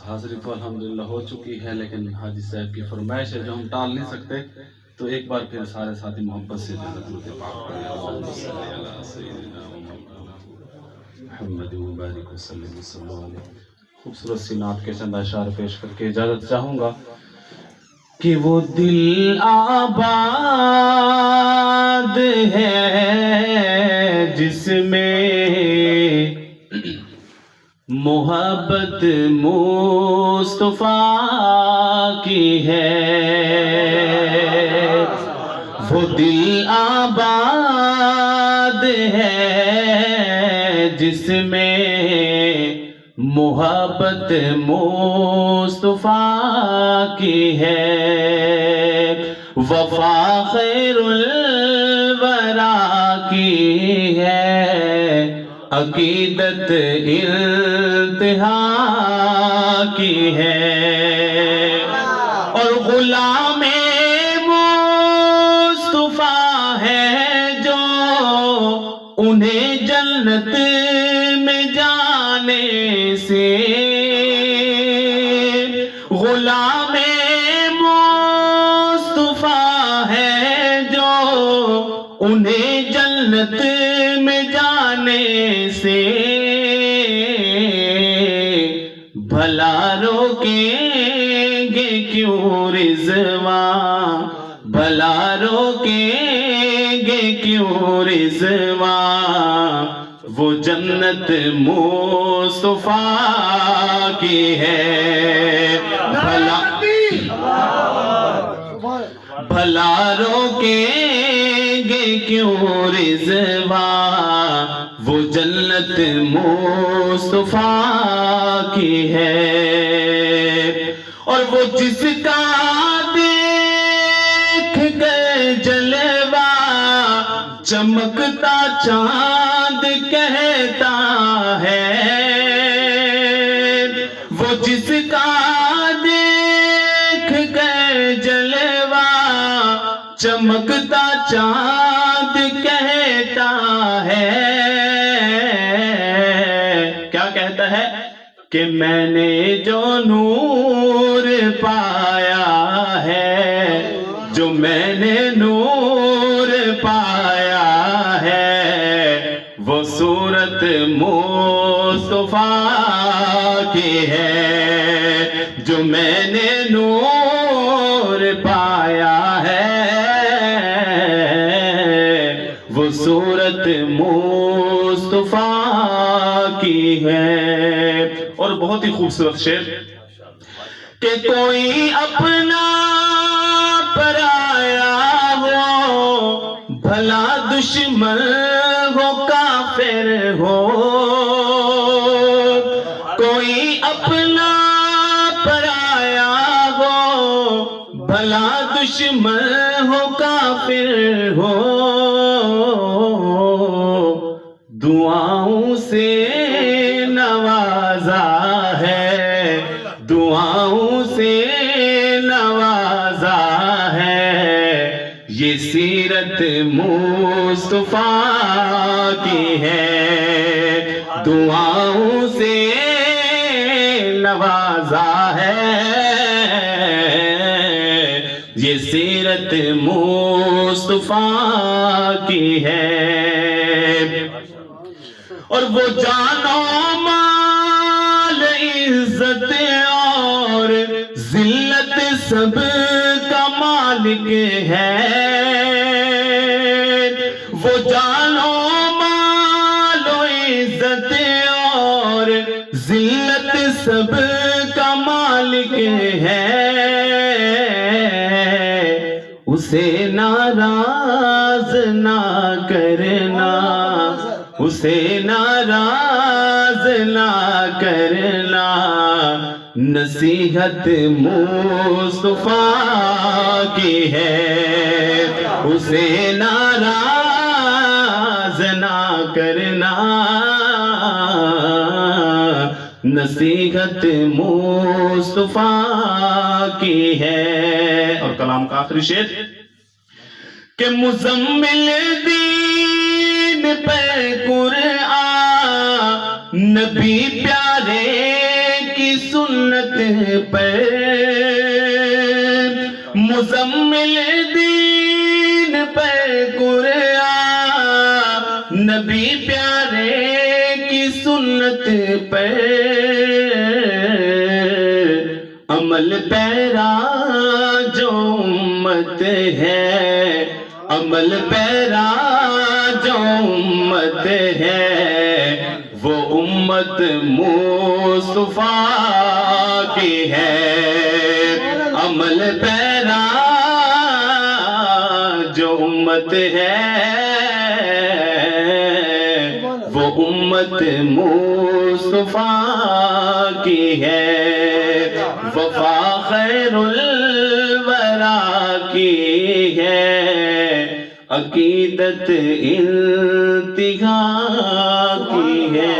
حاضری تو الحمدللہ ہو چکی ہے، لیکن حاجی صاحب کی فرمائش ہے جو ہم ٹال نہیں سکتے، تو ایک بار پھر سارے ساتھی محبت سے درود پاک پڑھیں۔ اللہم صلی علی سیدنا محمد مبارک وسلم صلی اللہ علیہ وسلم۔ خوبصورت سی نعت کے چند اشعار پیش کر کے اجازت چاہوں گا کہ وہ دل آباد ہے جس میں محبت مصطفیٰ کی ہے، وہ دل آباد ہے جس میں محبت مصطفیٰ کی ہے، وفا خیر الورا کی ہے، عقیدت انتہا کی ہے، اور غلام مصطفیٰ ہے جو انہیں جنت میں جانے سے، غلام مصطفیٰ ہے جو انہیں جنت میں جانے سے، بھلا روکیں گے کیوں رضوان، بھلا روکیں گے کیوں رضوان، وہ جنت مصطفیٰ کی ہے، بھلا روکیں گے کیوں رضوان، وہ جنت مصطفیٰ کی ہے، اور وہ جس کا دیکھ گئے جلوہ چمکتا چاند کہتا ہے، وہ جس کا دیکھ گئے جلوہ چمکتا چاند کہتا ہے، کیا کہتا ہے کہ میں نے جو نور پایا ہے، جو میں نے نور پایا ہے، وہ صورت مصطفیٰ کی ہے، جو میں نے نور پایا ہے، وہ صورت مصطفیٰ کی ہے۔ اور بہت ہی خوبصورت شعر کہ کوئی اپنا پرایا ہو، بھلا دشمن ہو کافر ہو، کوئی اپنا پرایا ہو، بھلا دشمن ہو کافر ہو، دعاؤں سے نوازا ہے، دعاؤں سے نوازا ہے، یہ سیرت مصطفیٰ کی ہے، دعاؤں سے نوازا ہے، یہ سیرت مصطفیٰ کی ہے، اور وہ جان و مال عزت اور ذلت سب کا مالک ہے، وہ جان و مال و عزت اور ذلت سب کا مالک ہے، اسے ناراض نہ کرنا، اسے ناراض نہ کرنا، نصیحت مصطفیٰ کی ہے، اسے ناراض نہ کرنا، نصیحت مصطفیٰ کی ہے۔ اور کلام کا آخری شعر کہ مزمل دین پہ قرآن نبی پیارے کی سنت پہ مزمل دین پہ قرآن نبی پیارے کی سنت پہ عمل پیرا جو امت ہے عمل پیرا جو امت ہے وہ امت مصطفیٰ کی ہے عمل پیرا جو امت ہے وہ امت مصطفیٰ کی ہے وفا خیر الورا کی ہے عقیدت انتہا کی ہے